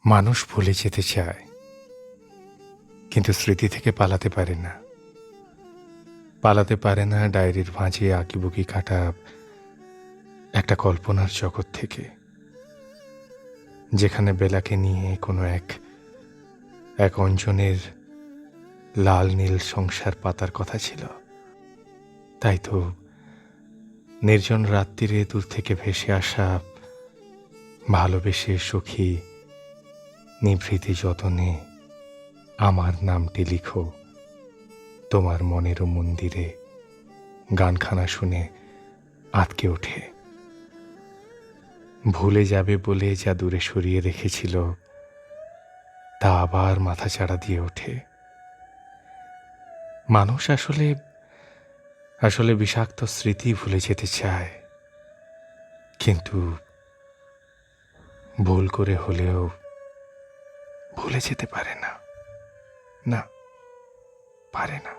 মানুষ ভুলে যেতে চায়, কিন্তু স্মৃতি থেকে পালাতে পারে না। পালাতে পারে না ডায়েরির ভাঁজে আঁকিবুকি কাটা একটা কল্পনার জগৎ থেকে, যেখানে বেলাকে নিয়ে কোনো এক এক অঞ্জনের লাল নীল সংসার পাতার কথা ছিল। তাই তো নির্জন রাত্রিরে দূর থেকে ভেসে আসা ভালোবেসে সখী নিভৃতি যতনে আমার নামটি লিখো তোমার মনেরও মন্দিরে, গানখানা শুনে আঁতকে ওঠে। ভুলে যাবে বলে যা দূরে সরিয়ে রেখেছিল তা আবার মাথাচাড়া দিয়ে ওঠে। মানুষ আসলে আসলে বিষাক্ত স্মৃতি ভুলে যেতে চায়, কিন্তু ভুল করে হলেও ভুলে যেতে পারে না, না পারে না।